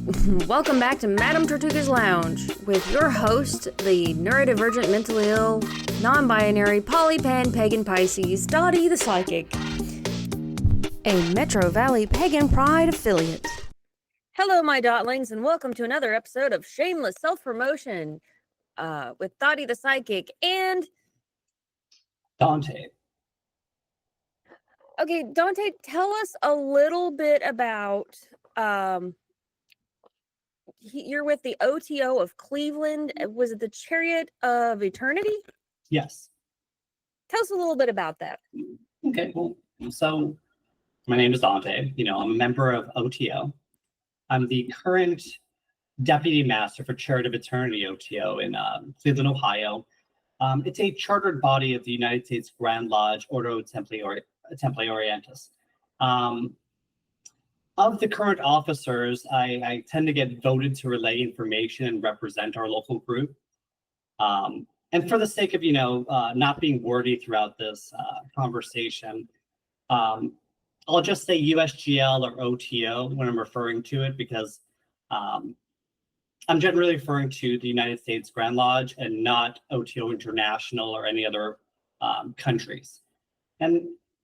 Welcome back to Madame Tortuga's Lounge with your host, the neurodivergent, mentally ill, non-binary, polypan, pagan Pisces, Dottie the Psychic, a Metro Valley Pagan Pride affiliate. Hello, my dotlings, and welcome to another episode of Shameless Self Promotion with Dottie the Psychic and Dante. Okay, Dante, tell us a little bit about you're with the O.T.O of Cleveland. Was it the Chariot of Eternity? Yes. Tell us a little bit about that. Okay, cool. So my name is Dante. I'm a member of O.T.O. I'm the current Deputy Master for Chariot of Eternity O.T.O in Cleveland, Ohio. It's a chartered body of the United States Grand Lodge O.T.O Templi Orientis. Of the current officers, I tend to get voted to relay information and represent our local group. And for the sake of, not being wordy throughout this conversation, I'll just say USGL or O.T.O when I'm referring to it, because I'm generally referring to the United States Grand Lodge and not O.T.O International or any other countries. And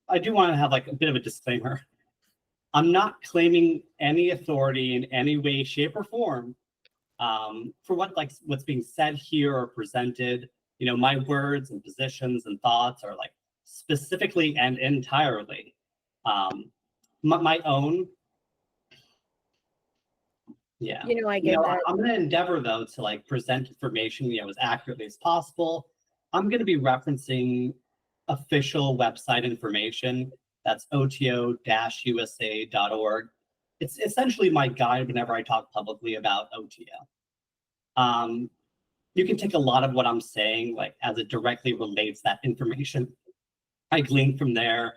I do want to have a bit of a disclaimer. I'm not claiming any authority in any way, shape, or form for what's being said here or presented. My words and positions and thoughts are specifically and entirely my own. Yeah. I get that. I'm going to endeavor though to present information as accurately as possible. I'm going to be referencing official website information. That's OTO-USA.org. It's essentially my guide whenever I talk publicly about O.T.O. You can take a lot of what I'm saying, as it directly relates that information I gleaned from there.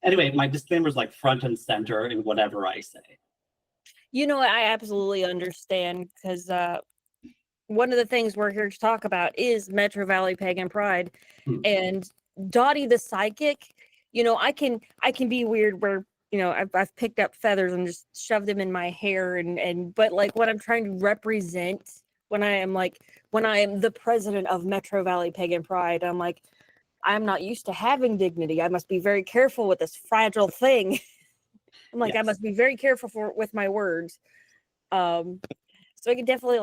Anyway, my disclaimer is front and center in whatever I say. I absolutely understand, because one of the things we're here to talk about is Metro Valley Pagan Pride. And Dottie the Psychic, I can be weird where, I've picked up feathers and just shoved them in my hair but what I'm trying to represent when I am the president of Metro Valley Pagan Pride, I'm not used to having dignity. I must be very careful with this fragile thing. I'm Yes. I must be very careful with my words. So I can definitely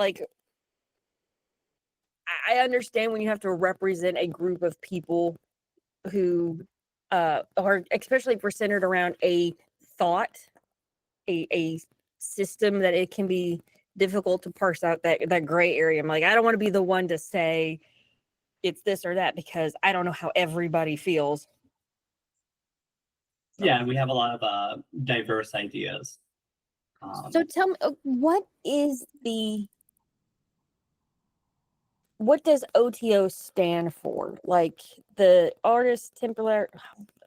I understand when you have to represent a group of people who are, especially if we're centered around a thought, a system, that it can be difficult to parse out that gray area. I'm I don't want to be the one to say it's this or that, because I don't know how everybody feels. Yeah, and we have a lot of diverse ideas. So tell me, what does O.T.O stand for? The artist Templar.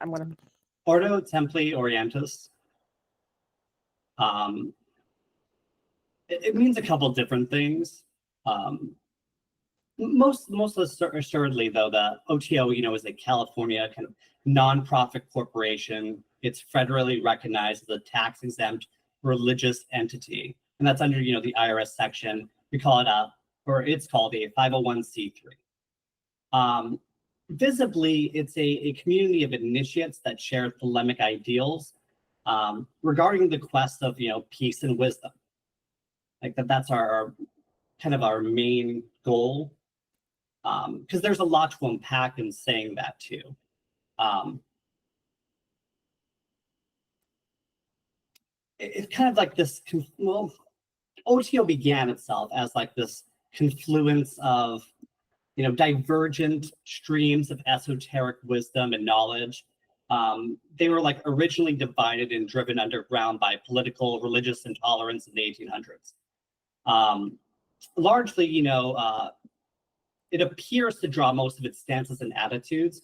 O.T.O Templi Orientis. It means a couple different things. Most assuredly, though, the O.T.O, is a California kind of nonprofit corporation. It's federally recognized as a tax-exempt religious entity, and that's under the IRS section. We call it it's called a 501c3. Visibly, it's a community of initiates that share thelemic ideals regarding the quest of peace and wisdom. That's our kind of our main goal. Because there's a lot to unpack in saying that too. It's kind of this, O.T.O began itself as this confluence of, divergent streams of esoteric wisdom and knowledge. They were originally divided and driven underground by political, religious intolerance in the 1800s. Largely, it appears to draw most of its stances and attitudes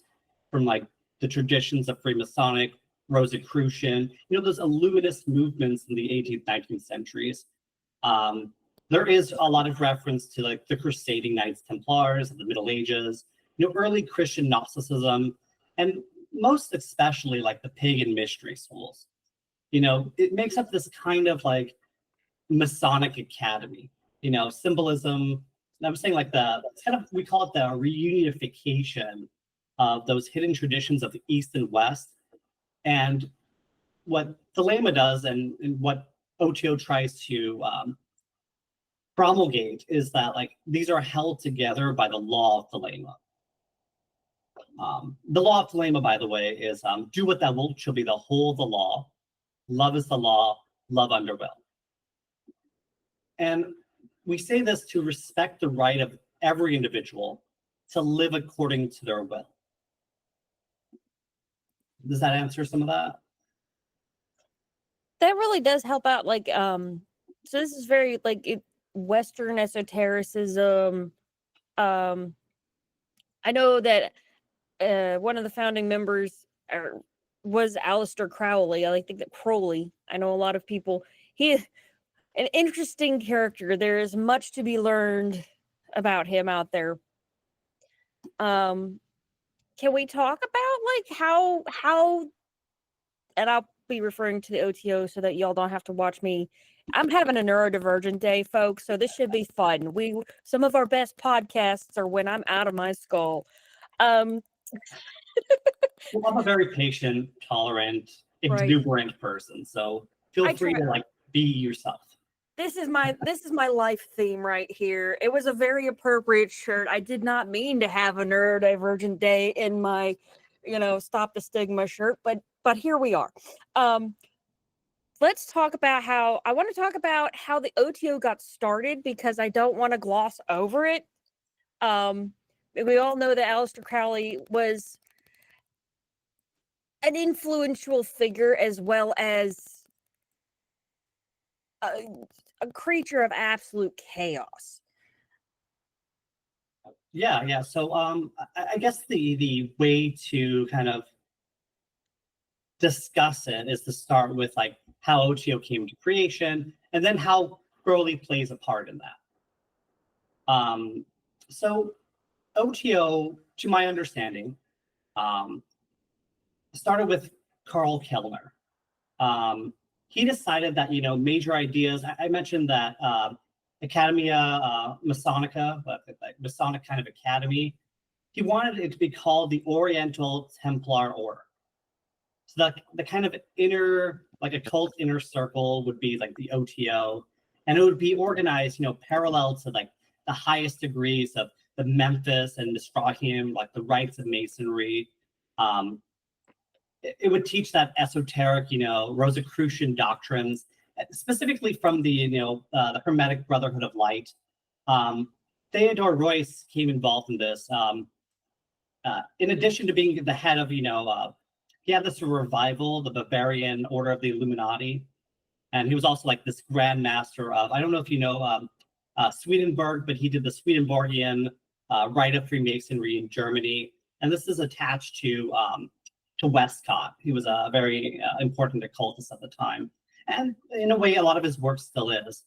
from the traditions of Freemasonic, Rosicrucian, those illuminist movements in the 18th, 19th centuries. There is a lot of reference to the Crusading Knights Templars of the Middle Ages, early Christian Gnosticism, and most especially the pagan mystery schools. it makes up this kind of like Masonic academy, symbolism. And I'm saying like it's kind of, we call it the reunification of those hidden traditions of the East and West. And what Thelema does and what O.T.O tries to promulgate is that like these are held together by the law of Thelema. The law of Thelema, by the way, is do what thou wilt shall be the whole of the law. Love is the law, love under will. And we say this to respect the right of every individual to live according to their will. Does that answer some of that? That really does help out. Like, so this is very like Western esotericism. I know that one of the founding members was Aleister Crowley. I think that Crowley. I know a lot of people. He is an interesting character. There is much to be learned about him out there. Can we talk about like how? And I'll be referring to the O.T.O so that y'all don't have to watch me. I'm having a neurodivergent day, folks, so this should be fun. Some of our best podcasts are when I'm out of my skull. Well, I'm a very patient, tolerant, exuberant person, so feel free to like be yourself. This is my life theme right here. It was a very appropriate shirt. I did not mean to have a neurodivergent day in my, Stop the Stigma shirt, but here we are. Let's talk about how the O.T.O got started, because I don't want to gloss over it. We all know that Aleister Crowley was an influential figure as well as a creature of absolute chaos. Yeah. So I guess the way to kind of discuss it is to start with like how O.T.O came to creation, and then how Crowley plays a part in that. So O.T.O, to my understanding, started with Karl Kellner. He decided that, major ideas, I mentioned that Academia Masonica, like Masonic kind of academy, he wanted it to be called the Oriental Templar Order. So the kind of inner, like a cult inner circle would be like the O.T.O, and it would be organized, parallel to like the highest degrees of the Memphis and Nostrohim, like the rites of Masonry. It would teach that esoteric, Rosicrucian doctrines, specifically from the Hermetic Brotherhood of Light. Theodore Royce came involved in this. In addition to being the head of, he had this revival, the Bavarian Order of the Illuminati. And he was also like this Grand Master of, I don't know if you know Swedenborg, but he did the Swedenborgian Rite of Freemasonry in Germany. And this is attached to Westcott. He was a very important occultist at the time. And in a way, a lot of his work still is.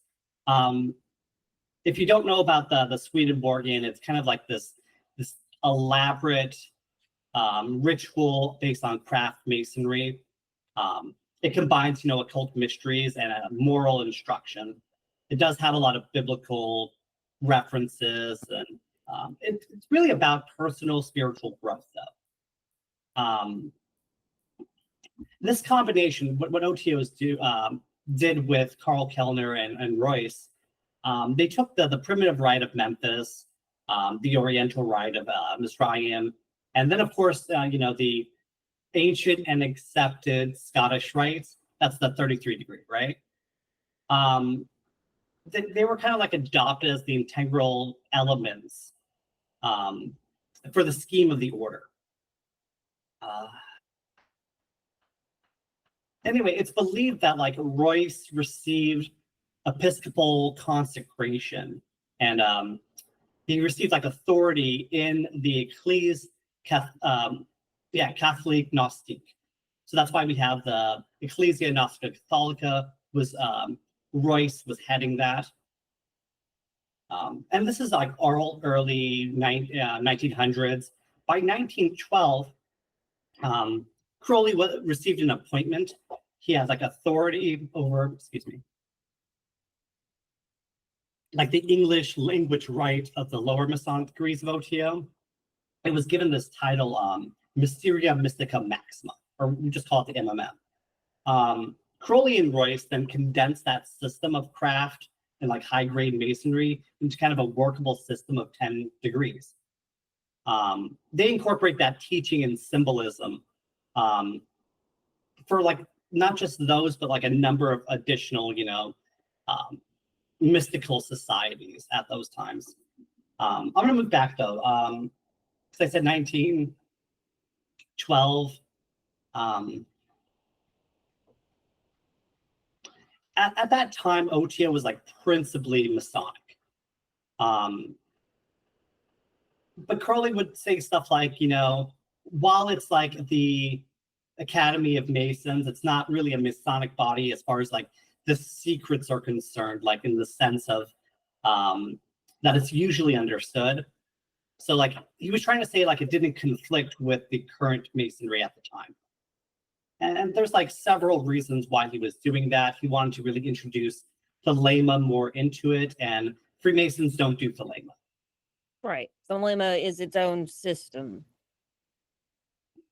If you don't know about the Swedenborgian, it's kind of like this elaborate ritual based on craft masonry. It combines, occult mysteries and a moral instruction. It does have a lot of biblical references, and it's really about personal spiritual growth, though. This combination, what O.T.Os did with Karl Kellner and Royce, they took the primitive rite of Memphis, the Oriental rite of Mizraim, and then, of course, the ancient and accepted Scottish rites. That's the 33 degree, right? They were kind of like adopted as the integral elements for the scheme of the order. Anyway, it's believed that like Royce received episcopal consecration, and he received like authority in the Catholic Gnostic. So that's why we have the Ecclesia Gnostica Catholica. Royce was heading that. And this is like early 1900s. By 1912, Crowley received an appointment he has like authority over, excuse me, like the English language right of the lower Masonic degrees of OTO. It was given this title, Mysteria Mystica Maxima, or we just call it the MMM. Crowley and Royce then condensed that system of craft and like high grade masonry into kind of a workable system of 10 degrees. They incorporate that teaching and symbolism for like not just those, but like a number of additional, mystical societies at those times. I'm going to move back though, because I said 1912. At that time, OTO was like principally Masonic. But Crowley would say stuff like, while it's like the Academy of Masons, it's not really a Masonic body as far as like the secrets are concerned, like in the sense of that it's usually understood. So like he was trying to say like it didn't conflict with the current Masonry at the time. And there's like several reasons why he was doing that. He wanted to really introduce Thelema more into it, and Freemasons don't do Thelema. Right. Thelema is its own system.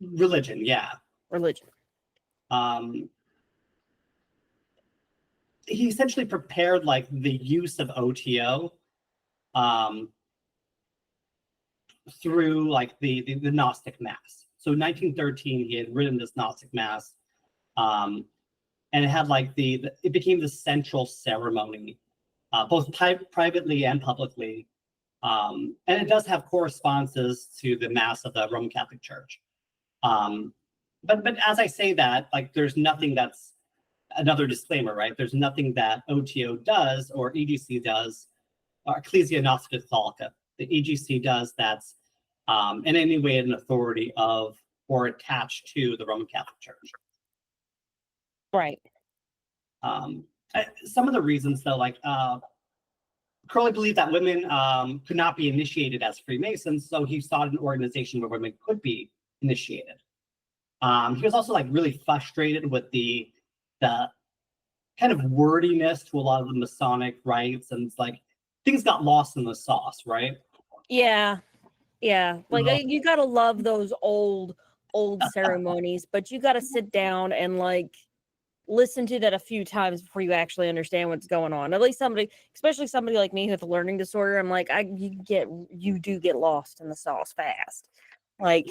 Religion, yeah. Religion. He essentially prepared like the use of OTO through like the Gnostic Mass. So in 1913, he had written this Gnostic Mass, and it had like it became the central ceremony, both privately and publicly. And it does have correspondences to the Mass of the Roman Catholic Church. But as I say that, like there's nothing that's another disclaimer, right? There's nothing that OTO does or EGC does, or Ecclesia Gnostica Catholica, the EGC does that's in any way an authority of or attached to the Roman Catholic Church. Right. Some of the reasons though, like Crowley believed that women could not be initiated as Freemasons, so he sought an organization where women could be initiated. He was also like really frustrated with the kind of wordiness to a lot of the Masonic rites, and it's like things got lost in the sauce, right? Yeah. Like you gotta love those old ceremonies, but you gotta sit down and like listen to that a few times before you actually understand what's going on. At least especially somebody like me with a learning disorder, I'm like, you do get lost in the sauce fast. Like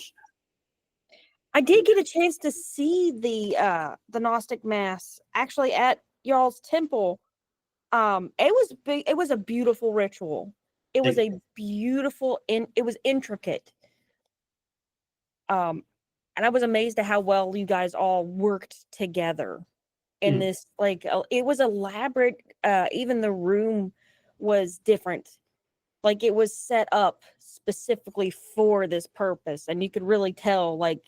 I did get a chance to see the Gnostic Mass actually at y'all's temple. It was a beautiful ritual. It was a beautiful it was intricate. And I was amazed at how well you guys all worked together in this, like, it was elaborate. Even the room was different. Like it was set up specifically for this purpose. And you could really tell, like,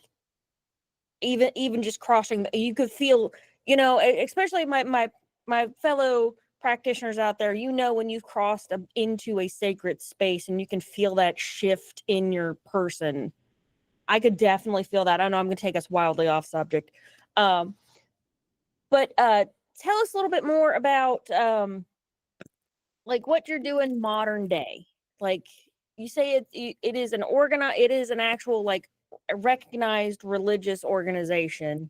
even just crossing, you could feel, especially my fellow practitioners out there, when you've crossed into a sacred space and you can feel that shift in your person. I could definitely feel that. I know I'm going to take us wildly off subject. But tell us a little bit more about like what you're doing modern day. Like you say it is an actual like a recognized religious organization.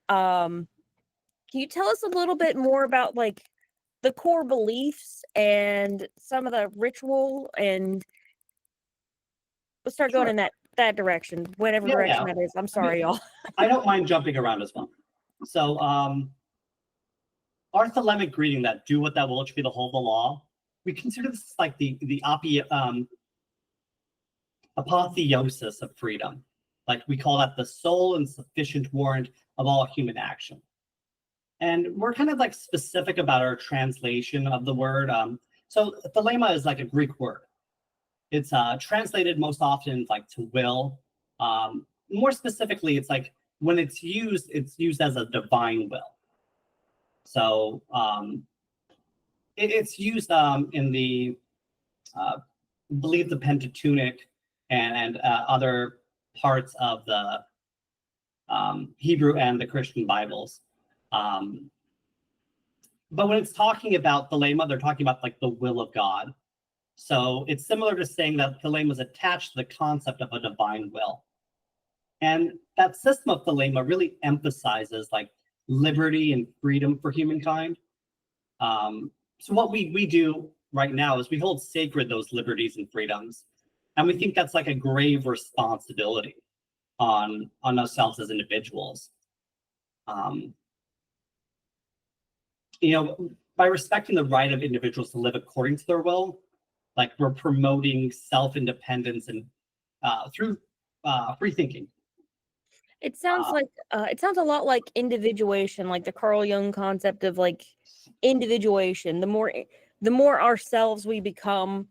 Can you tell us a little bit more about like the core beliefs and some of the ritual, and let's start going in that direction, whatever direction that is. I'm sorry, y'all. I don't mind jumping around as well. So our Thelemic greeting, that do what thou wilt should be the whole of the law, we consider this like the apotheosis of freedom. Like we call that the sole and sufficient warrant of all human action. And we're kind of like specific about our translation of the word. So thelema is like a Greek word. It's translated most often like to will. More specifically, it's like when it's used as a divine will. So it's used in the believe the Pentateuch and other parts of the Hebrew and the Christian Bibles. But when it's talking about Thelema, they're talking about like the will of God. So it's similar to saying that Thelema is attached to the concept of a divine will. And that system of Thelema really emphasizes like liberty and freedom for humankind. So what we do right now is we hold sacred those liberties and freedoms. And we think that's like a grave responsibility on ourselves as individuals. By respecting the right of individuals to live according to their will, like we're promoting self-independence and through free thinking. It sounds it sounds a lot like individuation, like the Carl Jung concept of like individuation. The more ourselves we become,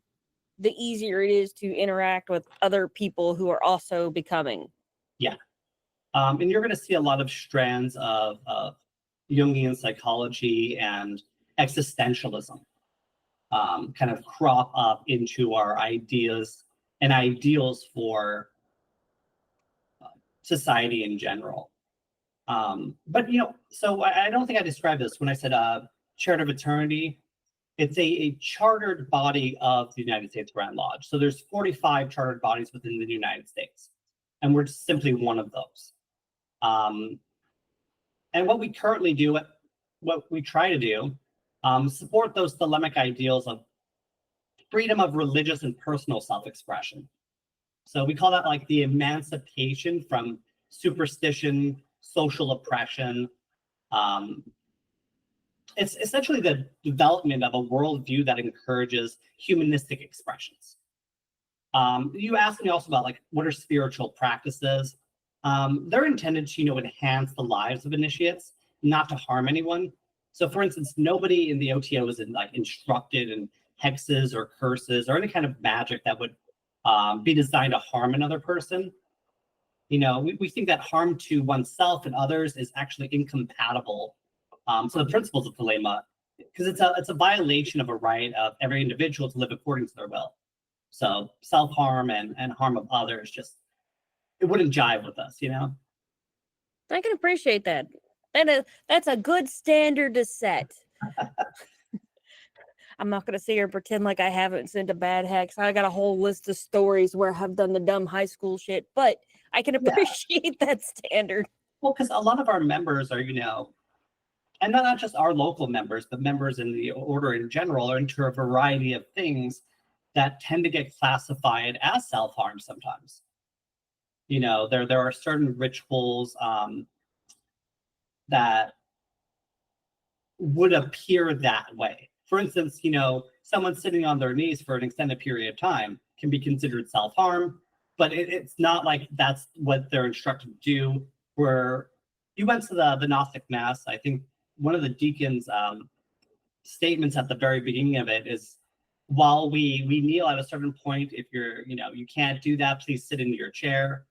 the easier it is to interact with other people who are also becoming. Yeah. And you're going to see a lot of strands of Jungian psychology and existentialism kind of crop up into our ideas and ideals for society in general. But, so I don't think I described this when I said Chariot of Eternity. It's a chartered body of the United States Grand Lodge. So there's 45 chartered bodies within the United States, and we're simply one of those. And what we currently do, what we try to do, support those thelemic ideals of freedom of religious and personal self-expression. So we call that like the emancipation from superstition, social oppression. It's essentially the development of a worldview that encourages humanistic expressions. You asked me also about like what are spiritual practices. They're intended to enhance the lives of initiates, not to harm anyone. So for instance, nobody in the OTO is instructed in hexes or curses or any kind of magic that would be designed to harm another person. We think that harm to oneself and others is actually incompatible. So the principles of Thelema, because it's a violation of a right of every individual to live according to their will. So self-harm and harm of others it wouldn't jive with us, I can appreciate that. That's a good standard to set. I'm not going to sit here and pretend like I haven't sent a bad hex. I got a whole list of stories where I've done the dumb high school shit, but I can appreciate that standard. Well, because a lot of our members are, and not just our local members, but members in the order in general are into a variety of things that tend to get classified as self-harm sometimes. There are certain rituals that would appear that way. For instance, someone sitting on their knees for an extended period of time can be considered self-harm, but it's not like that's what they're instructed to do. Where you went to the Gnostic Mass, I think one of the deacons' statements at the very beginning of it is, while we kneel at a certain point, if you can't do that, please sit in your chair.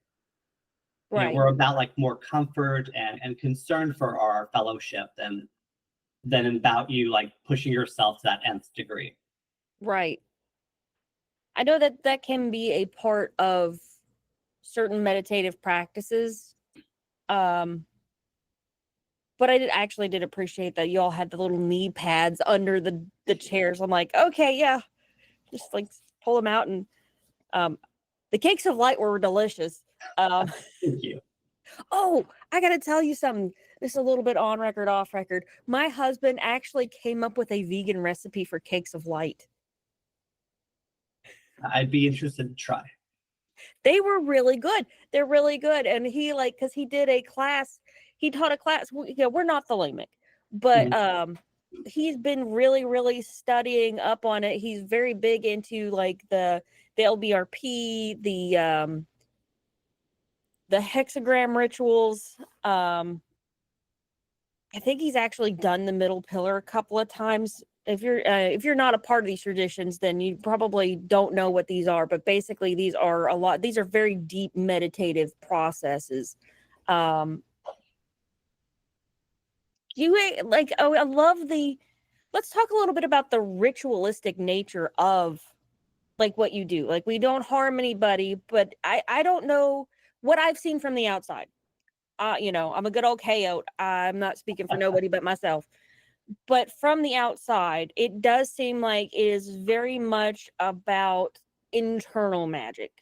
Right. We're about like more comfort and concern for our fellowship than about you like pushing yourself to that nth degree. Right. I know that can be a part of certain meditative practices. But I did appreciate that y'all had the little knee pads under the chairs. I'm like, okay, yeah, just like pull them out. And the cakes of light were delicious. Thank you. Oh, I gotta tell you something. This is a little bit on record, off record. My husband actually came up with a vegan recipe for cakes of light. I'd be interested to try. They were really good. They're really good. And he because he did a class, he taught a class. We're not Thelemic, but he's been really, really studying up on it. He's very big into like the LBRP, the hexagram rituals. I think he's actually done the middle pillar a couple of times. If you're not a part of these traditions, then you probably don't know what these are. But basically, these are very deep meditative processes. I love let's talk a little bit about the ritualistic nature of like what you do. Like, we don't harm anybody, but I don't know what I've seen from the outside. You know, I'm a good old coyote. I'm not speaking for nobody but myself. But from the outside, it does seem like it is very much about internal magic,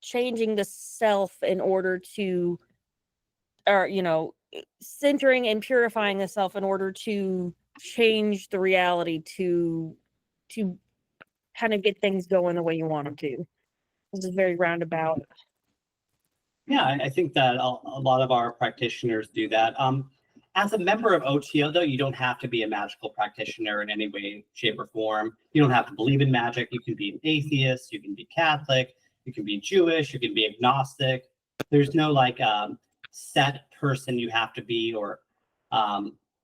changing the self in order to, or, you know, centering and purifying the self in order to change the reality to kind of get things going the way you want them to. This is very roundabout. Yeah, I think that a lot of our practitioners do that. As a member of OTO, though, you don't have to be a magical practitioner in any way, shape, or form. You don't have to believe in magic. You can be an atheist. You can be Catholic. You can be Jewish. You can be agnostic. There's no like set person you have to be or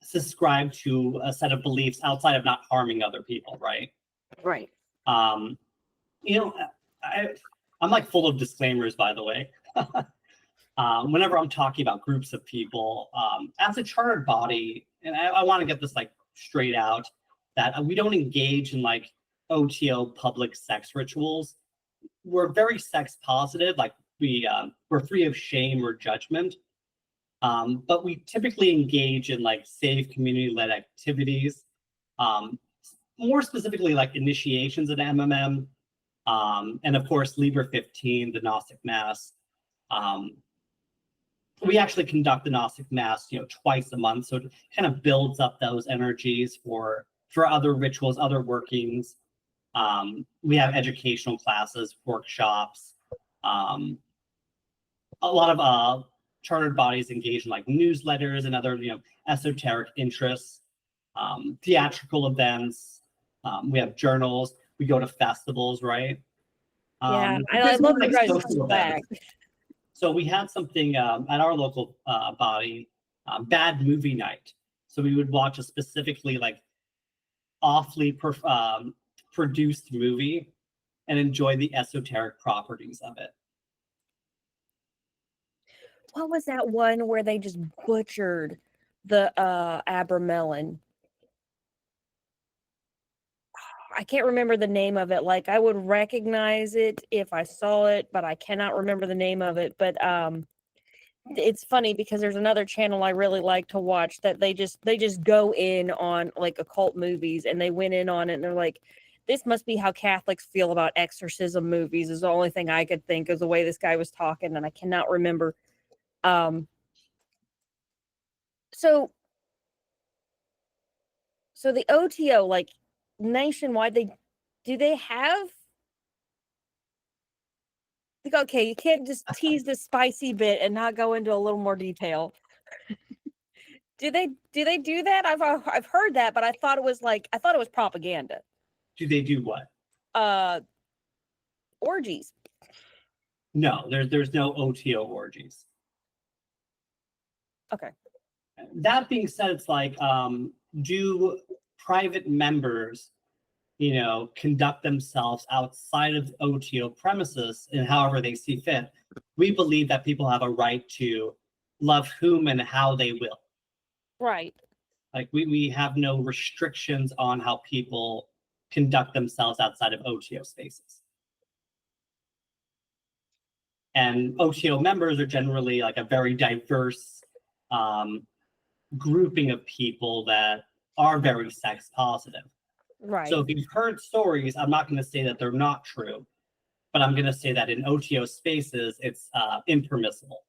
subscribe to a set of beliefs outside of not harming other people, right? Right. You know, I'm like full of disclaimers, by the way. Whenever I'm talking about groups of people, as a chartered body, and I want to get this like straight out, that we don't engage in like OTO public sex rituals. We're very sex positive, like we're free of shame or judgment. But we typically engage in like safe community-led activities, more specifically like initiations at MMM, and of course Liber XV, the Gnostic Mass. We actually conduct the Gnostic Mass, you know, twice a month, so it kind of builds up those energies for other rituals, other workings. We have educational classes, workshops. A lot of chartered bodies engage in like newsletters and other, you know, esoteric interests, theatrical events. We have journals. We go to festivals, right? Yeah, I love you guys come back. So we had something at our local body, bad movie night. So we would watch a specifically like awfully produced movie and enjoy the esoteric properties of it. What was that one where they just butchered the Abramelin? I can't remember the name of it. Like I would recognize it if I saw it, but I cannot remember the name of it. But it's funny because there's another channel I really like to watch that they just go in on like occult movies, and they went in on it and they're like, this must be how Catholics feel about exorcism movies, is the only thing I could think of the way this guy was talking, and I cannot remember. So the OTO, like nationwide, they have, like, okay, you can't just tease this spicy bit and not go into a little more detail. do they do that? I've heard that, but I thought it was propaganda. Do they do what? Orgies. No, there's no OTO orgies. Okay. That being said, it's like, do private members, you know, conduct themselves outside of OTO premises in however they see fit? We believe that people have a right to love whom and how they will. Right. Like we have no restrictions on how people conduct themselves outside of OTO spaces. And OTO members are generally like a very diverse grouping of people that are very sex positive. Right. So if you've heard stories, I'm not going to say that they're not true, but I'm going to say that in OTO spaces, it's impermissible.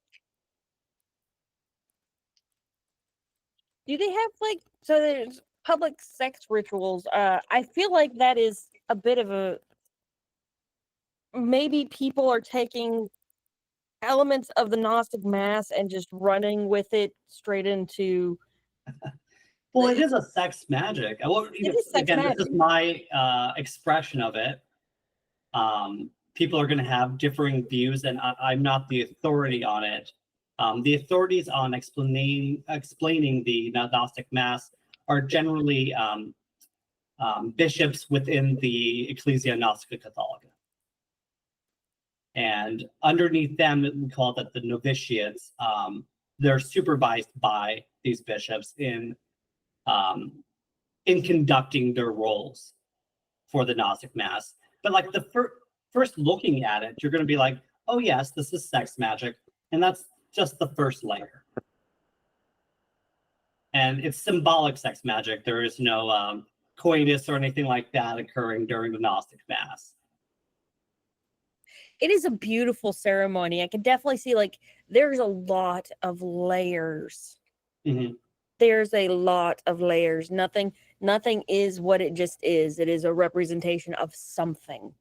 Do they have like, so there's public sex rituals? I feel like that is a bit of a, maybe people are taking elements of the Gnostic Mass and just running with it straight into. Well, it is a sex magic. It is sex again, magic. this is my expression of it. People are going to have differing views, and I'm not the authority on it. The authorities on explaining the Gnostic Mass are generally bishops within the Ecclesia Gnostica Catholica. And underneath them, we call that the novitiates. They're supervised by these bishops in conducting their roles for the Gnostic Mass. But like the first looking at it, you're going to be like, oh yes, this is sex magic. And that's just the first layer. And it's symbolic sex magic. There is no coitus or anything like that occurring during the Gnostic Mass. It is a beautiful ceremony. I can definitely see, like, there's a lot of layers. Mm-hmm. There's a lot of layers. Nothing is what it just is. It is a representation of something.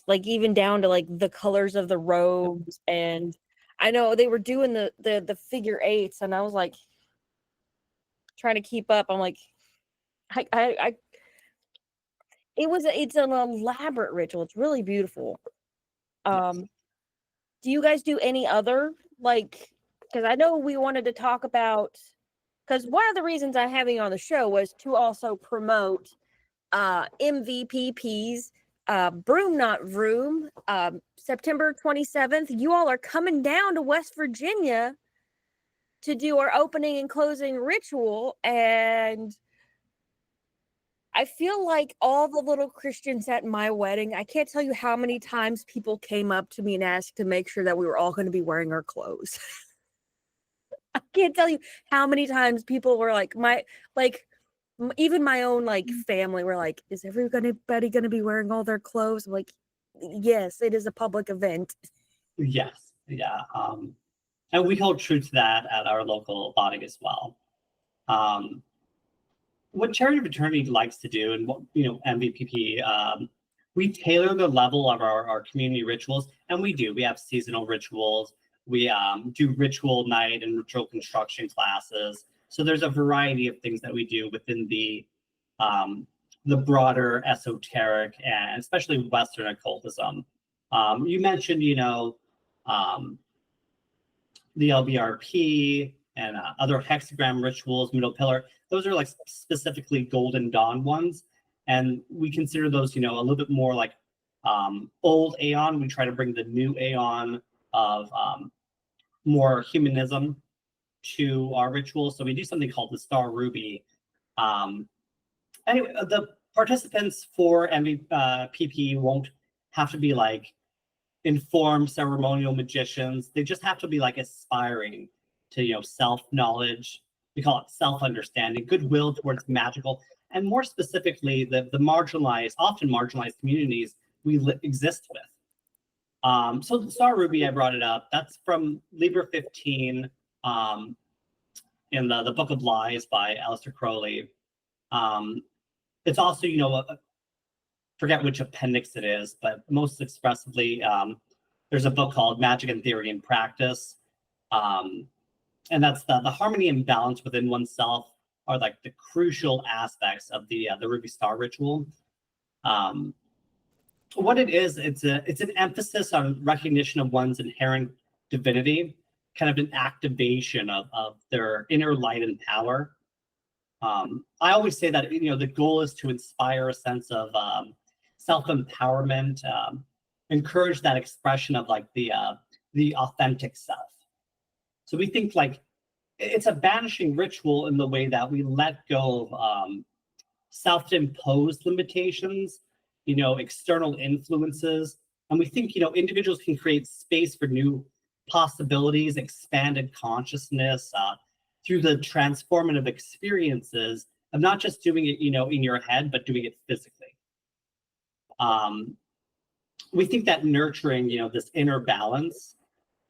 Like, even down to, like, the colors of the robes. And I know they were doing the figure eights, and I was like trying to keep up. I'm like, it's an elaborate ritual. It's really beautiful. Yes. Do you guys do any other, like, because I know we wanted to talk about, because one of the reasons I'm having you on the show was to also promote MVPP's Broom Not Vroom, September 27th. You all are coming down to West Virginia to do our opening and closing ritual, and I feel like all the little Christians at my wedding, I can't tell you how many times people came up to me and asked to make sure that we were all going to be wearing our clothes. I can't tell you how many times people were like, even my own like family were like, is everybody going to be wearing all their clothes? I'm like, yes, it is a public event. Yes. Yeah. And we hold true to that at our local body as well. What Chariot of Eternity likes to do, and what MVPP, we tailor the level of our community rituals, and we do. We have seasonal rituals. We do ritual night and ritual construction classes. So there's a variety of things that we do within the broader esoteric and especially Western occultism. You mentioned, the LBRP and other hexagram rituals, middle pillar. Those are like specifically Golden Dawn ones. And we consider those, a little bit more like old Aeon. We try to bring the new Aeon of more humanism to our rituals. So we do something called the Starr Ruby. Anyway, the participants for MVP won't have to be like informed ceremonial magicians. They just have to be like aspiring to self-knowledge. We call it self-understanding, goodwill towards magical, and more specifically the marginalized, often marginalized communities we exist with. So the Starr Ruby, I brought it up. That's from Liber XV in the Book of Lies by Aleister Crowley. It's also, forget which appendix it is, but most expressively, there's a book called Magick in Theory and Practice. And that's the harmony and balance within oneself are like the crucial aspects of the Ruby Starr ritual. What it is, it's an emphasis on recognition of one's inherent divinity, kind of an activation of their inner light and power. I always say that the goal is to inspire a sense of self-empowerment, encourage that expression of like the authentic self. So we think like it's a banishing ritual in the way that we let go of self-imposed limitations, external influences, and we think individuals can create space for new possibilities, expanded consciousness through the transformative experiences of not just doing it in your head, but doing it physically. We think that nurturing this inner balance,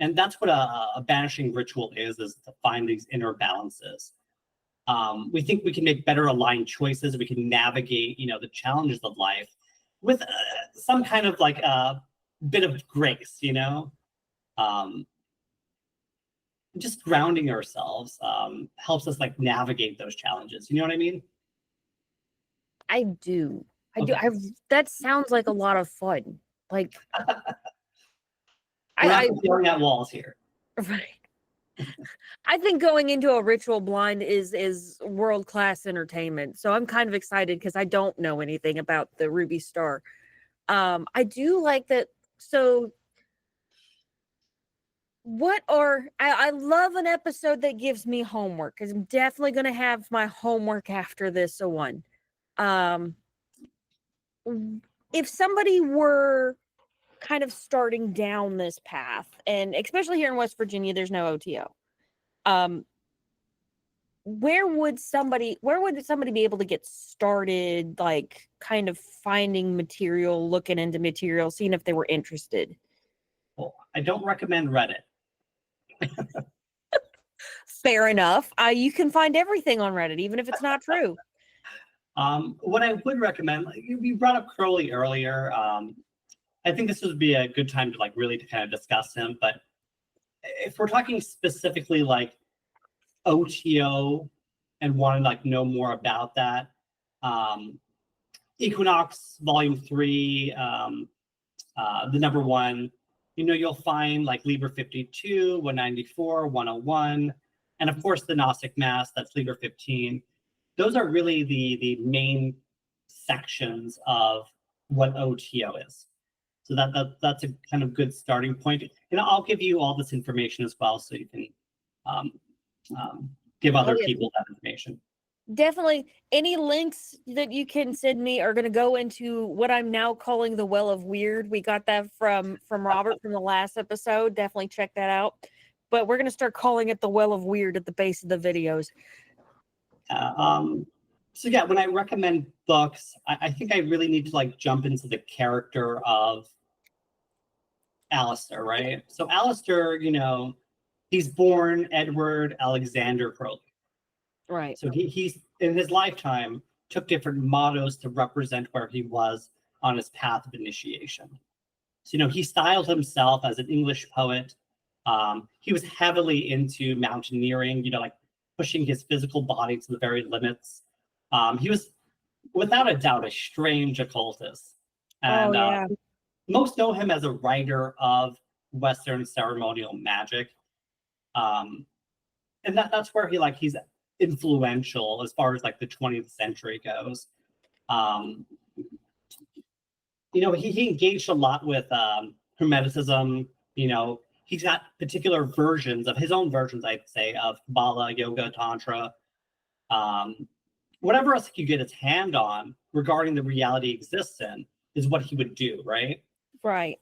and that's what a banishing ritual is to find these inner balances. We think we can make better aligned choices. We can navigate the challenges of life with some kind of like a bit of grace, just grounding ourselves helps us like navigate those challenges. You know what I mean? I do. Okay. That sounds like a lot of fun. Like, We're not yelling at walls here. Right. I think going into a ritual blind is world-class entertainment. So I'm kind of excited because I don't know anything about the Ruby Starr. I do like that. So I love an episode that gives me homework, because I'm definitely going to have my homework after this one. If somebody were kind of starting down this path, and especially here in West Virginia, there's no OTO. Where would somebody be able to get started, like kind of finding material, looking into material, seeing if they were interested? Well, I don't recommend Reddit. Fair enough. You can find everything on Reddit, even if it's not true. What I would recommend, you brought up Crowley earlier. I think this would be a good time to like really to kind of discuss him. But if we're talking specifically like O.T.O. and want to like know more about that, Equinox Volume 3, the number 1, you'll find like Liber 52, 194, 101, and of course the Gnostic Mass, that's Liber 15. Those are really the main sections of what O.T.O. is. So that's a kind of good starting point. And I'll give you all this information as well, so you can give other people that information. Definitely. Any links that you can send me are going to go into what I'm now calling the Well of Weird. We got that from Robert from the last episode. Definitely check that out. But we're going to start calling it the Well of Weird at the base of the videos. So yeah, when I recommend books, I think I really need to like jump into the character of Aleister, right? So Aleister, he's born Edward Alexander Crowley. Right. So he's in his lifetime took different mottos to represent where he was on his path of initiation. So he styled himself as an English poet. He was heavily into mountaineering, like pushing his physical body to the very limits. He was without a doubt a strange occultist. And most know him as a writer of Western ceremonial magic. And that's where he's influential as far as like the 20th century goes. He engaged a lot with Hermeticism. He's got particular versions of his own versions, I'd say, of Kabbalah, Yoga, Tantra, whatever else he could get his hand on regarding the reality he exists in is what he would do, right? Right.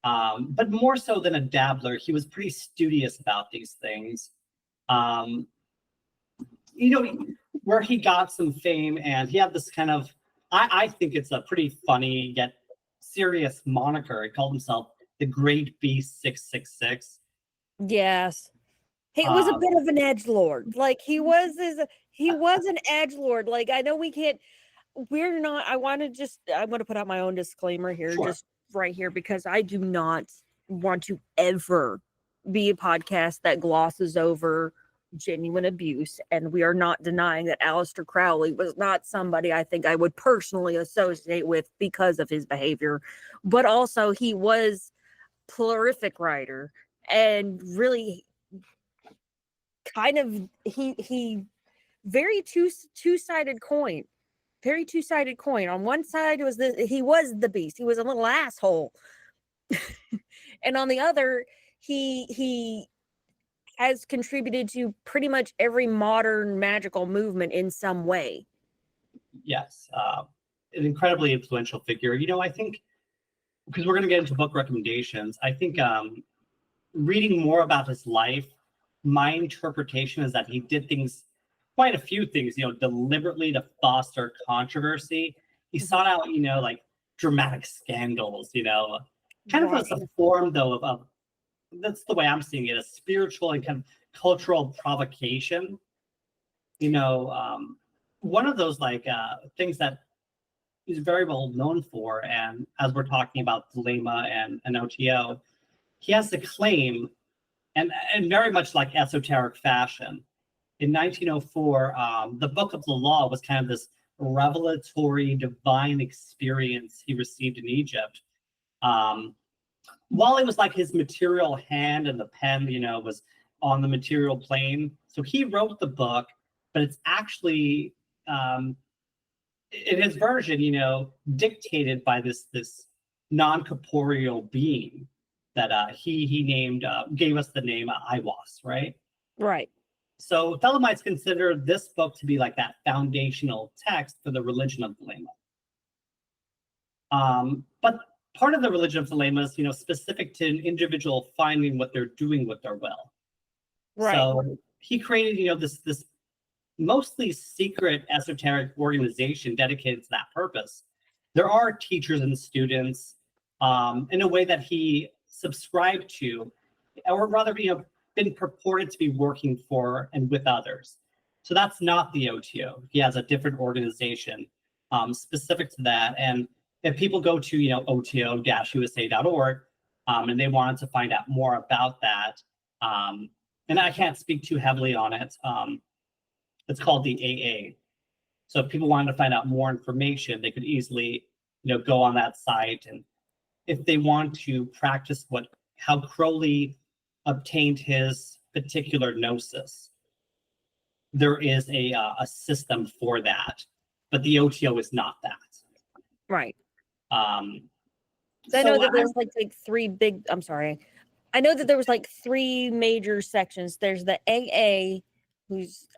But more so than a dabbler, he was pretty studious about these things. Where he got some fame, and he had this kind of, I think it's a pretty funny yet serious moniker. He called himself the Great Beast 666. Yes. He was a bit of an edgelord. Like he was an edgelord. Like I know we're not, I'm going to put out my own disclaimer here, Sure. Just right here, because I do not want to ever be a podcast that glosses over genuine abuse. And we are not denying that Aleister Crowley was not somebody I think I would personally associate with because of his behavior, but also he was a prolific writer and really kind of he very two-sided coin. Very two-sided coin. On one side he was the beast. He was a little asshole. And on the other, he has contributed to pretty much every modern magical movement in some way. Yes. An incredibly influential figure. I think, because we're going to get into book recommendations, I think reading more about his life, my interpretation is that he did quite a few things, deliberately to foster controversy. He sought out, like dramatic scandals, kind of as a form, though, of that's the way I'm seeing it, a spiritual and kind of cultural provocation. One of those like things that he's very well known for, and as we're talking about Thelema and O.T.O, he has the claim, and very much like esoteric fashion. In 1904, the Book of the Law was kind of this revelatory divine experience he received in Egypt. While it was like his material hand and the pen, was on the material plane. So he wrote the book, but it's actually, in his version, dictated by this non-corporeal being that he named, gave us the name Iwas, right? Right. So Thelemites consider this book to be like that foundational text for the religion of Thelema. But part of the religion of Thelema is, specific to an individual finding what they're doing with their will. Right. So he created, this mostly secret esoteric organization dedicated to that purpose. There are teachers and students in a way that he subscribed to, or rather, been purported to be working for and with others. So that's not the O.T.O. He has a different organization specific to that. And if people go to, OTO-USA.org, and they wanted to find out more about that, and I can't speak too heavily on it. It's called the AA. So if people wanted to find out more information, they could easily, go on that site. And if they want to practice how Crowley obtained his particular gnosis, there is a system for that, but the O.T.O. is not that. Right. I know that there's like three big. I'm sorry. I know that there was like three major sections. There's the AA,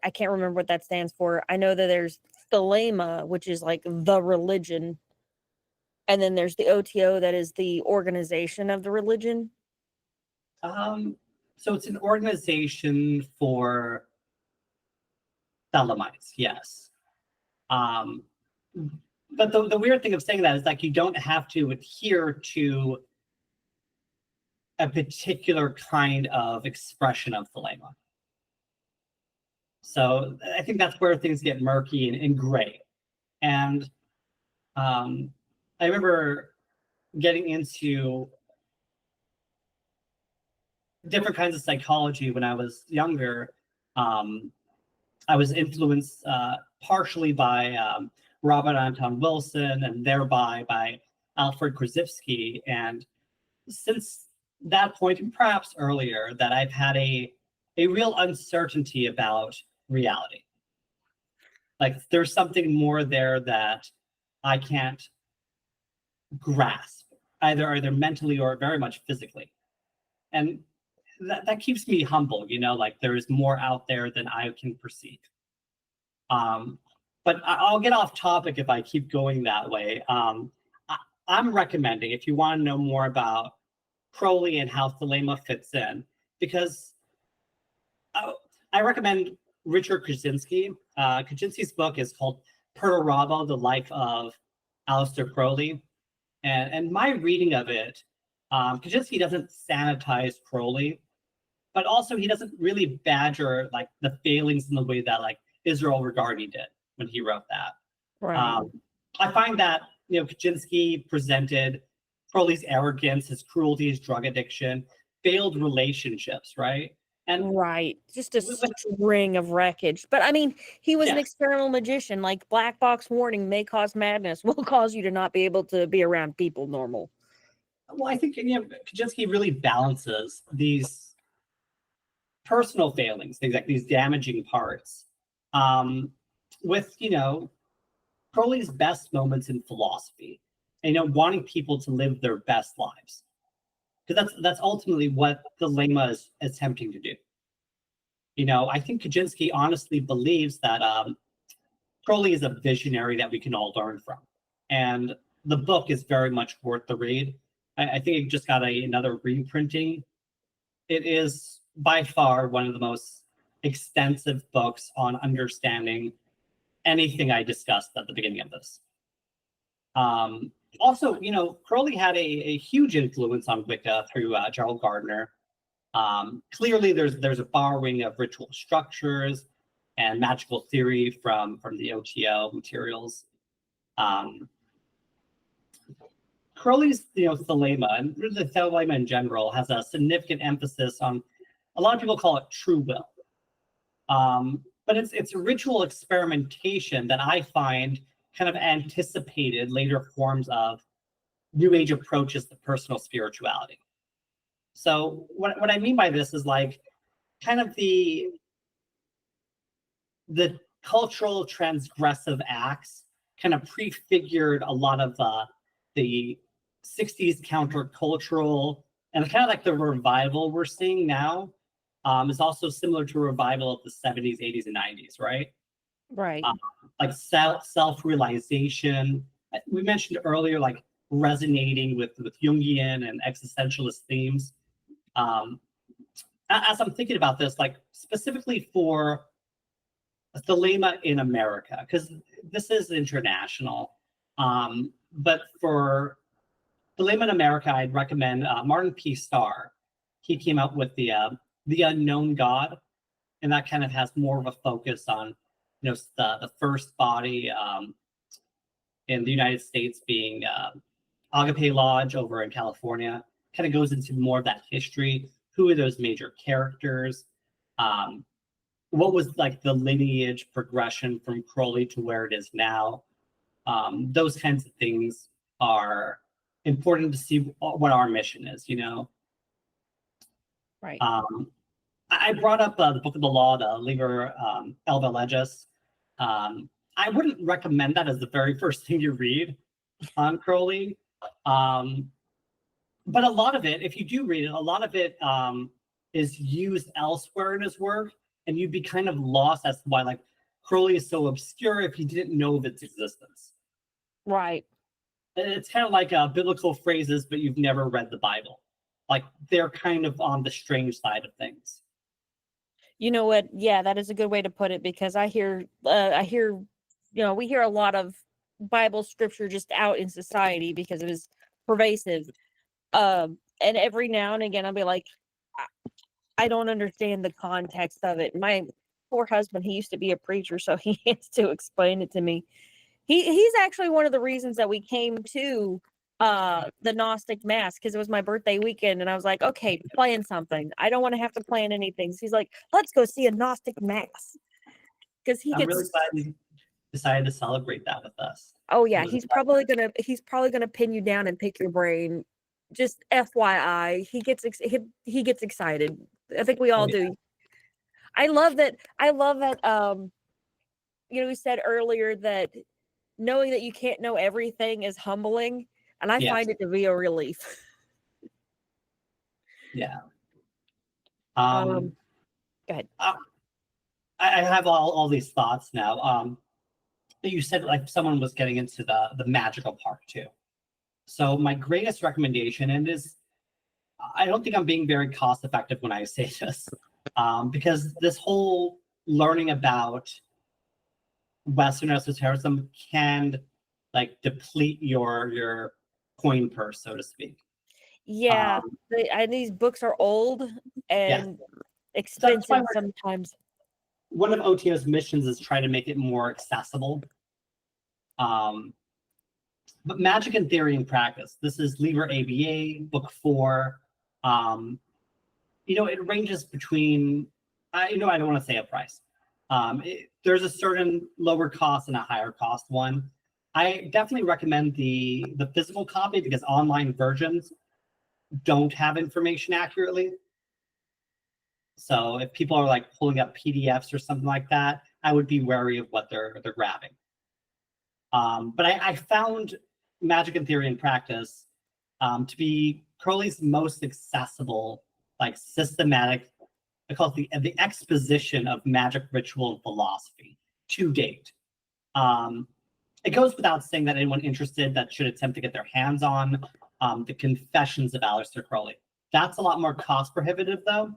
I can't remember what that stands for. I know that there's Thelema, which is like the religion, and then there's the O.T.O. that is the organization of the religion. So it's an organization for Thelemites, yes. But the weird thing of saying that is like you don't have to adhere to a particular kind of expression of Thelema. So I think that's where things get murky and gray. And I remember getting into different kinds of psychology when I was younger. I was influenced partially by Robert Anton Wilson and thereby by Alfred Krzyzewski. And since that point, and perhaps earlier, that I've had a real uncertainty about reality. Like there's something more there that I can't grasp, either mentally or very much physically. And that keeps me humble, like there is more out there than I can perceive. But I'll get off topic if I keep going that way. I'm recommending, if you want to know more about Crowley and how Thelema fits in, because I recommend Richard Kaczynski. Kaczynski's book is called Perdurabo, The Life of Aleister Crowley. And my reading of it, Kaczynski doesn't sanitize Crowley, but also he doesn't really badger like the failings in the way that like Israel Regardie did when he wrote that. Right. I find that, Kaczynski presented Crowley's arrogance, his cruelty, his drug addiction, failed relationships, right? And right. Just a string of wreckage. But I mean, he was an experimental magician. Like black box warning may cause madness, will cause you to not be able to be around people normal. Well, I think Kaczynski really balances these personal failings, things like these damaging parts, with Crowley's best moments in philosophy, and wanting people to live their best lives, because that's ultimately what Thelema is attempting to do. I think Kaczynski honestly believes that Crowley is a visionary that we can all learn from, and the book is very much worth the read. I think it just got another reprinting. It is by far one of the most extensive books on understanding anything I discussed at the beginning of this. Also, Crowley had a huge influence on Wicca through Gerald Gardner. Clearly, there's a borrowing of ritual structures and magical theory from the O.T.O. materials. Crowley's Thelema, and really Thelema in general, has a significant emphasis on, a lot of people call it true will. But it's a ritual experimentation that I find kind of anticipated later forms of New Age approaches to personal spirituality. So what I mean by this is like kind of the cultural transgressive acts kind of prefigured a lot of the 60s countercultural, and kind of like the revival we're seeing now is also similar to a revival of the 70s, 80s, and 90s, right? Right. Like self-realization. We mentioned earlier, like resonating with Jungian and existentialist themes. As I'm thinking about this, like specifically for Thelema in America, because this is international, but for Thelema in America, I'd recommend Martin P. Starr. He came out with the Unknown God, and that kind of has more of a focus on, you know, the first body in the United States being Agape Lodge over in California. Kind of goes into more of that history. Who are those major characters? What was like the lineage progression from Crowley to where it is now? Those kinds of things are important to see what our mission is, you know? Right. I brought up the Book of the Law, the Liber LII. I wouldn't recommend that as the very first thing you read on Crowley. But a lot of it, if you do read it, a lot of it is used elsewhere in his work, and you'd be kind of lost as to why like Crowley is so obscure if you didn't know of its existence. Right. It's kind of like biblical phrases, but you've never read the Bible. Like they're kind of on the strange side of things. You know what? Yeah, that is a good way to put it, because I hear, you know, we hear a lot of Bible scripture just out in society because it is pervasive. And every now and again, I'll be like, I don't understand the context of it. My poor husband, he used to be a preacher, so he has to explain it to me. He's actually one of the reasons that we came to the Gnostic Mass, because it was my birthday weekend, and I was like, okay, plan something. I don't want to have to plan anything. So he's like, let's go see a Gnostic Mass, because he I'm gets. really glad you decided to celebrate that with us. Oh yeah, he's probably gonna pin you down and pick your brain. Just FYI, he gets excited. I think we all do. I love that. You know, we said earlier that knowing that you can't know everything is humbling, and I find it to be a relief. Yeah. Go ahead. I have all these thoughts now. You said like someone was getting into the magical part too. So my greatest recommendation, and I don't think I'm being very cost effective when I say this, because this whole learning about Western esotericism can like deplete your coin purse, so to speak. Yeah, these books are old and expensive sometimes. One of O.T.O's missions is try to make it more accessible. But Magick in Theory and Practice, this is Liber ABA, book 4. You know, it ranges between, I don't want to say a price. There's a certain lower cost and a higher cost one. I definitely recommend the physical copy because online versions don't have information accurately. So if people are like pulling up PDFs or something like that, I would be wary of what they're grabbing. But I found Magick in Theory and Practice to be Crowley's most accessible, like systematic, I call it the exposition of magic ritual and philosophy to date. It goes without saying that anyone interested that should attempt to get their hands on the Confessions of Aleister Crowley. That's a lot more cost prohibitive though,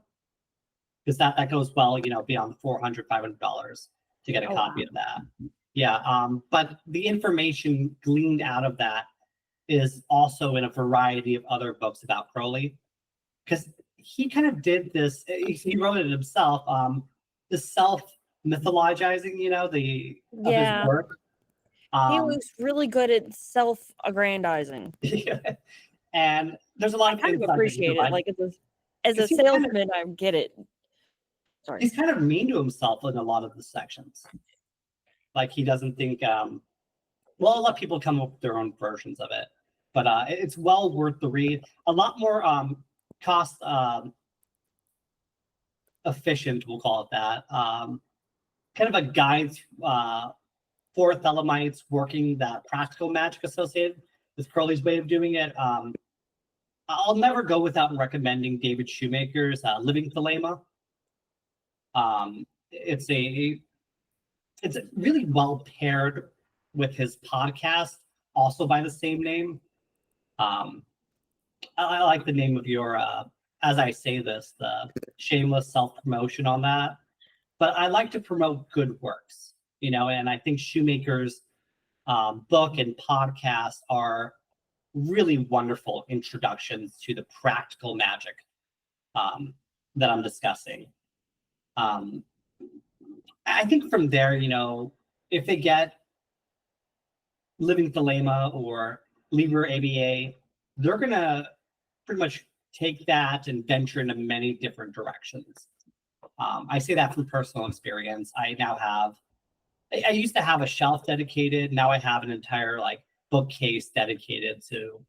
because that goes well, you know, beyond $400, $500 to get a copy of that. Yeah, but the information gleaned out of that is also in a variety of other books about Crowley, because he kind of did this. He wrote it himself. The self-mythologizing, you know, of his work. He was really good at self-aggrandizing. And there's a lot of I kind of appreciate it. Like as a salesman, I get it. Sorry. He's kind of mean to himself in a lot of the sections. Like he doesn't think, well, I'll let people come up with their own versions of it, but it's well worth the read. A lot more cost efficient, we'll call it that. Kind of a guide for Thelemites working that practical magic associated with Crowley's way of doing it. I'll never go without recommending David Shoemaker's Living Thelema. It's really well paired with his podcast, also by the same name. Um, I like the name of your, as I say this, the Shameless Self Promotion on that. But I like to promote good works, and I think Shoemaker's book and podcast are really wonderful introductions to the practical magic that I'm discussing. I think from there, if they get Living Thelema or Liber ABA, they're going to pretty much take that and venture into many different directions. I say that from personal experience. I used to have a shelf dedicated. Now I have an entire bookcase dedicated to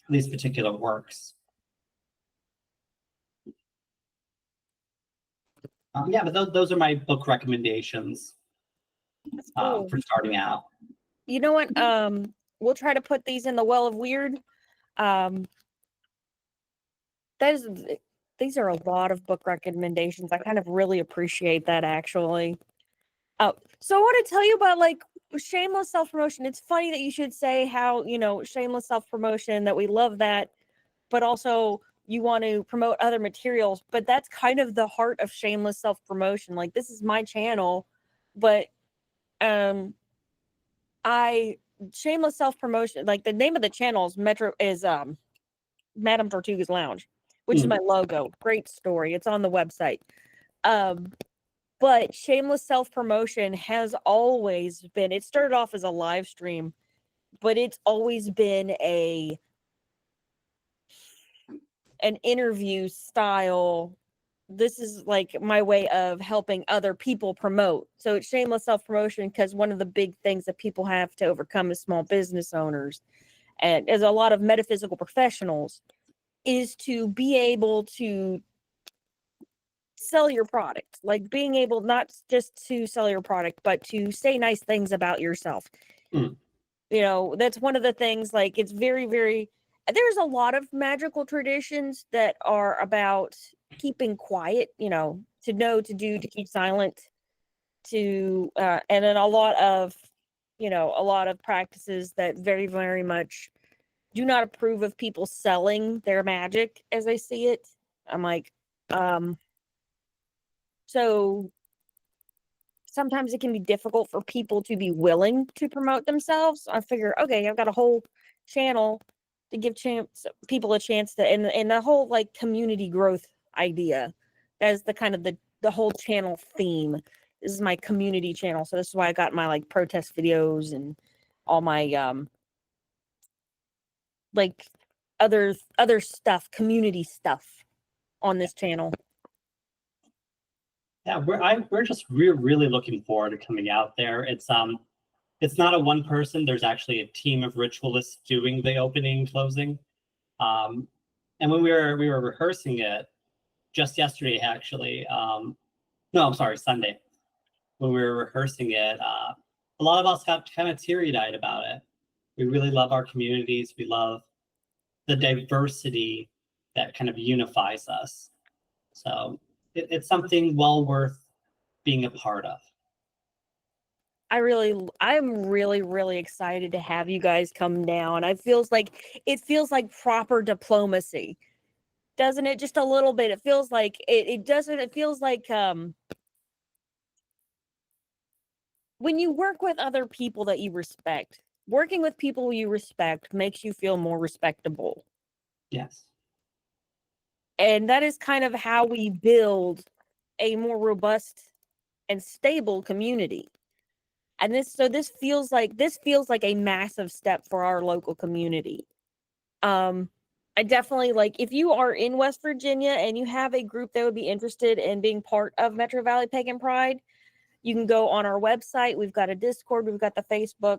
these particular works. Yeah, but those are my book recommendations Cool. for starting out. You know what? We'll try to put these in the well of weird. These are a lot of book recommendations. I kind of really appreciate that, actually. So I want to tell you about shameless self-promotion. It's funny that you should say how, shameless self-promotion, that we love that, but also you want to promote other materials. But that's kind of the heart of shameless self-promotion. Like, this is my channel, but shameless self-promotion, like the name of the channel is Madame Tortuga's Lounge, which is my logo. Great story. It's on the website. But shameless self-promotion has always been, it started off as a live stream, but it's always been an interview style. This is like my way of helping other people promote. So it's shameless self-promotion because one of the big things that people have to overcome as small business owners, and as a lot of metaphysical professionals, is to be able to sell your product. Like, being able not just to sell your product, but to say nice things about yourself. That's one of the things. Like, it's very, very, there's a lot of magical traditions that are about keeping quiet, to know, to do, to keep silent, and then a lot of practices that very, very much do not approve of people selling their magic as I see it. I'm like, so sometimes it can be difficult for people to be willing to promote themselves. I figure, okay, I've got a whole channel to give people a chance to, and the whole community growth idea. That is the kind of the whole channel theme. This is my community channel, so this is why I got my protest videos and all my other stuff, community stuff on this channel. Yeah, we're really looking forward to coming out there. It's not a one person. There's actually a team of ritualists doing the opening and closing. And when we were rehearsing it just yesterday, actually, no, I'm sorry, Sunday, when we were rehearsing it, a lot of us got kind of teary-eyed about it. We really love our communities. We love the diversity that kind of unifies us. So it's something well worth being a part of. I'm really, really excited to have you guys come down. It feels like proper diplomacy, doesn't it? Just a little bit. It feels like it doesn't. It feels like when you work with other people that you respect, working with people you respect makes you feel more respectable. Yes. And that is kind of how we build a more robust and stable community. And this feels like a massive step for our local community. I definitely, if you are in West Virginia and you have a group that would be interested in being part of Metro Valley Pagan Pride, you can go on our website. We've got a Discord. We've got the Facebook.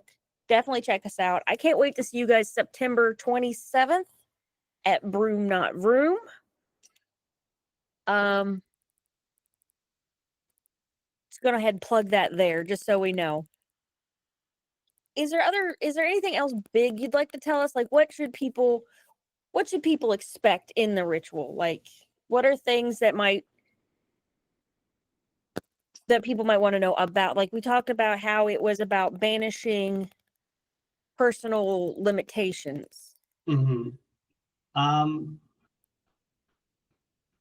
Definitely check us out. I can't wait to see you guys September 27th at Broom, not Vroom. Just go ahead and plug that there, just so we know. Is there anything else big you'd like to tell us? What should people expect in the ritual? What are things that people might want to know about? We talked about how it was about banishing personal limitations? Mm-hmm.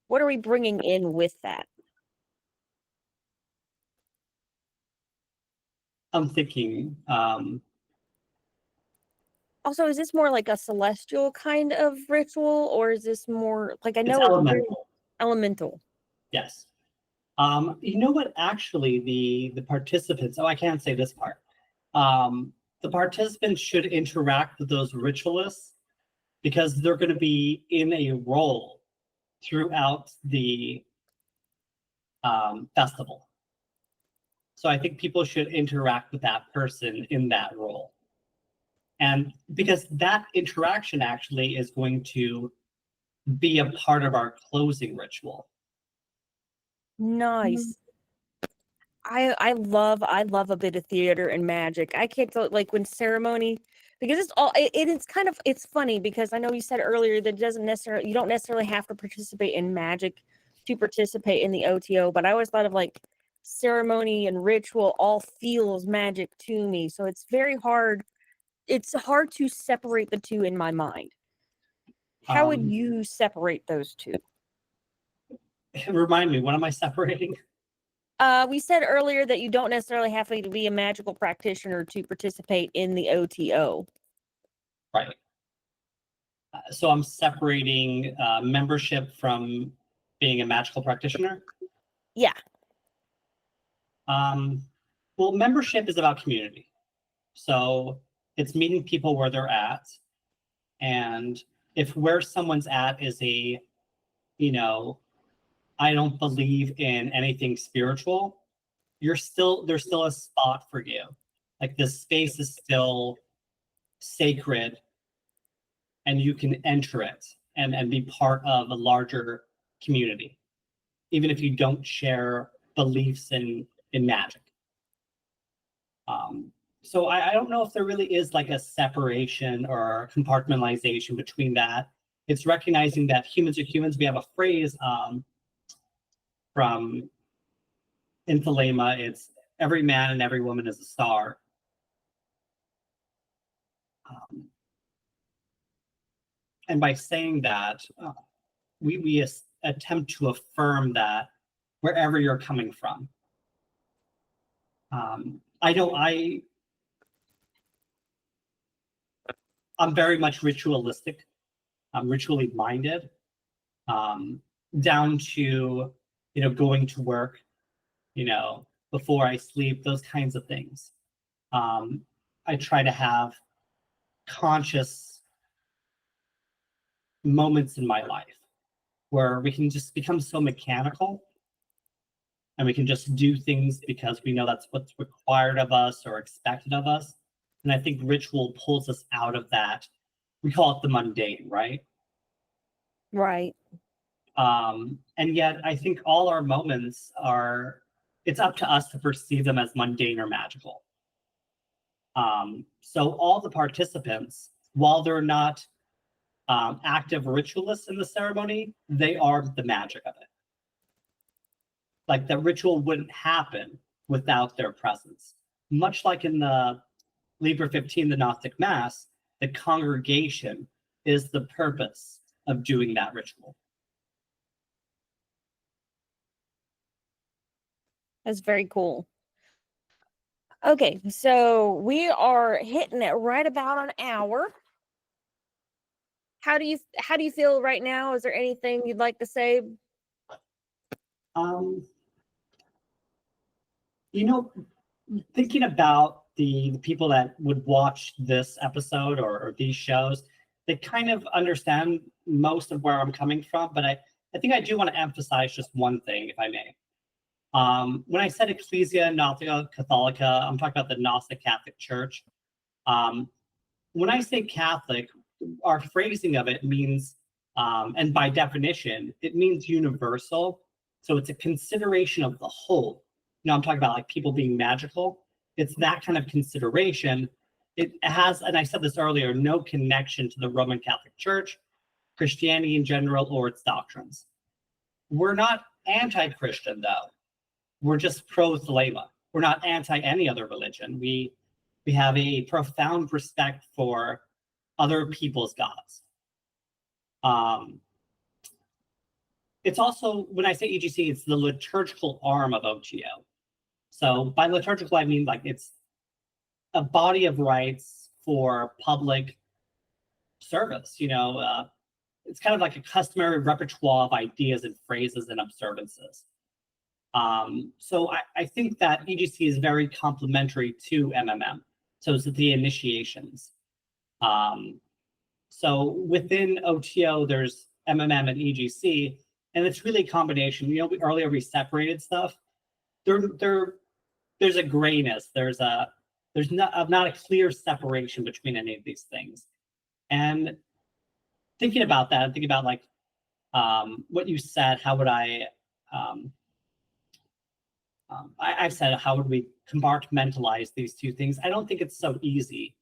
What are we bringing in with that? I'm thinking, Also, is this more like a celestial kind of ritual, or is this more like, I it's know it's very elemental. elemental? Yes. You know what? Actually, the participants. Oh, I can't say this part. The participants should interact with those ritualists because they're going to be in a role throughout the festival. So I think people should interact with that person in that role. And because that interaction actually is going to be a part of our closing ritual. Nice. I love a bit of theater and magic. I can't tell, like, when ceremony, because it's all it's kind of, it's funny because I know you said earlier that it doesn't necessarily, you don't necessarily have to participate in magic to participate in the OTO, but I always thought of like ceremony and ritual all feels magic to me. So it's very hard. It's hard to separate the two in my mind. How would you separate those two? Remind me, what am I separating? We said earlier that you don't necessarily have to be a magical practitioner to participate in the OTO. Right. So I'm separating membership from being a magical practitioner. Yeah. Well, membership is about community. So it's meeting people where they're at. And if where someone's at is a, I don't believe in anything spiritual, there's still a spot for you. Like this space is still sacred and you can enter it and be part of a larger community, even if you don't share beliefs in magic. So I don't know if there really is like a separation or compartmentalization between that. It's recognizing that humans are humans. We have a phrase from In Thelema, it's every man and every woman is a star. And by saying that, we attempt to affirm that wherever you're coming from. I'm very much ritualistic. I'm ritually minded, down to, going to work, before I sleep, those kinds of things. I try to have conscious moments in my life where we can just become so mechanical and we can just do things because we know that's what's required of us or expected of us. And I think ritual pulls us out of that. We call it the mundane, right? Right. And yet I think all our moments it's up to us to perceive them as mundane or magical. So all the participants, while they're not active ritualists in the ceremony, they are the magic of it. Like the ritual wouldn't happen without their presence. Much like in the Liber XV, the Gnostic Mass, the congregation is the purpose of doing that ritual. That's very cool. Okay, so we are hitting it right about an hour. How do you feel right now? Is there anything you'd like to say? Thinking about the people that would watch this episode or these shows, they kind of understand most of where I'm coming from, but I think I do want to emphasize just one thing, if I may. When I said Ecclesia Gnostica Catholica, I'm talking about the Gnostic Catholic Church. When I say Catholic, our phrasing of it means, and by definition, it means universal. So it's a consideration of the whole. I'm talking about like people being magical. It's that kind of consideration. It has, and I said this earlier, no connection to the Roman Catholic Church, Christianity in general, or its doctrines. We're not anti-Christian, though. We're just pro-Thelema. We're not anti any other religion. We We have a profound respect for other people's gods. It's also, when I say EGC, it's the liturgical arm of O.T.O. So by liturgical, I mean like it's a body of rites for public service. It's kind of like a customary repertoire of ideas and phrases and observances. So I think that EGC is very complementary to MMM. So it's the initiations. So within O.T.O, there's MMM and EGC, and it's really a combination. Earlier we separated stuff. There's a grayness. There's not a clear separation between any of these things. And thinking about that, thinking about like what you said, how would I've said, how would we compartmentalize these two things? I don't think it's so easy.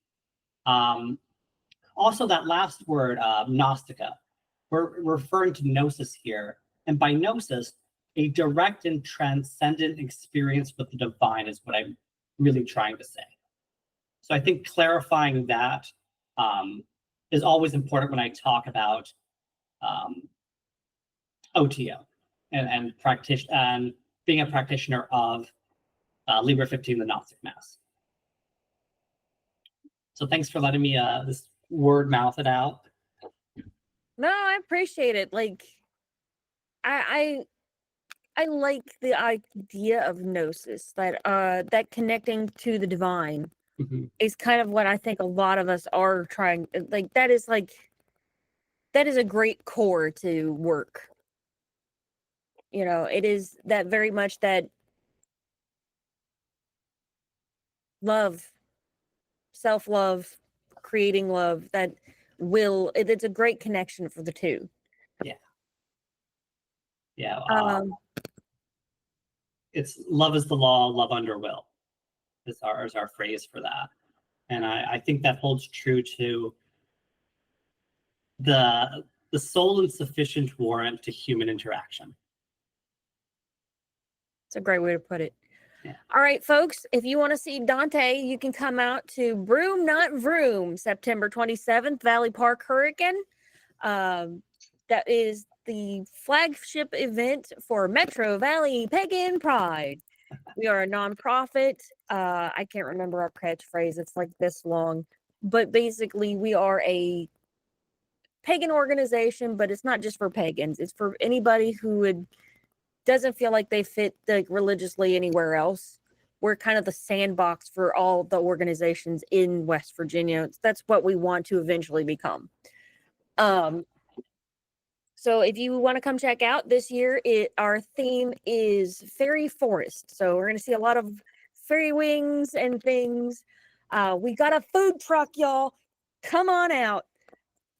Also, that last word, Gnostica, we're referring to gnosis here. And by gnosis, a direct and transcendent experience with the divine is what I'm really trying to say. So I think clarifying that is always important when I talk about O.T.O and being a practitioner of Liber XV, the Gnostic Mass. So thanks for letting me this word mouth it out. No, I appreciate it. Like, I like the idea of gnosis, that connecting to the divine is kind of what I think a lot of us are trying. That is a great core to work. It is that very much that love, self-love, creating love, it's a great connection for the two. Yeah. It's love is the law, love under will is our phrase for that. And I think that holds true to the sole and sufficient warrant to human interaction. It's a great way to put it. Yeah. All right, folks, if you want to see Dante, you can come out to Broom, not Vroom, September 27th, Valley Park Hurricane. That is the flagship event for Metro Valley Pagan Pride. We are a nonprofit. I can't remember our catchphrase. It's like this long. But basically, we are a pagan organization, but it's not just for pagans. It's for anybody who doesn't feel like they fit religiously anywhere else. We're kind of the sandbox for all the organizations in West Virginia. That's what we want to eventually become. So if you want to come check out this year, our theme is Fairy Forest. So we're going to see a lot of fairy wings and things. We got a food truck, y'all. Come on out.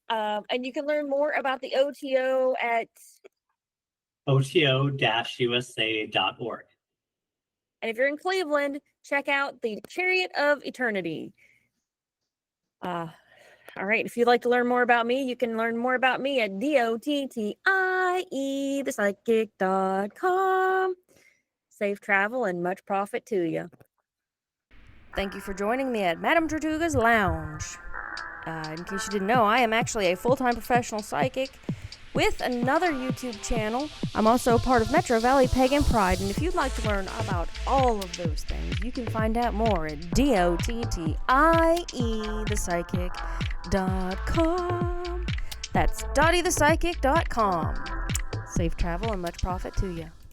And you can learn more about the O.T.O at OTO-USA.org. And if you're in Cleveland, check out the Chariot of Eternity. All right, if you'd like to learn more about me, you can learn more about me at DOTTIE, Safe travel and much profit to you. Thank you for joining me at Madame Tortuga's Lounge. In case you didn't know, I am actually a full-time professional psychic with another YouTube channel. I'm also part of Metro Valley Pagan Pride, and if you'd like to learn about all of those things, you can find out more at DOTTIEthepsychic.com. That's DottieThePsychic.com. Safe travel and much profit to you.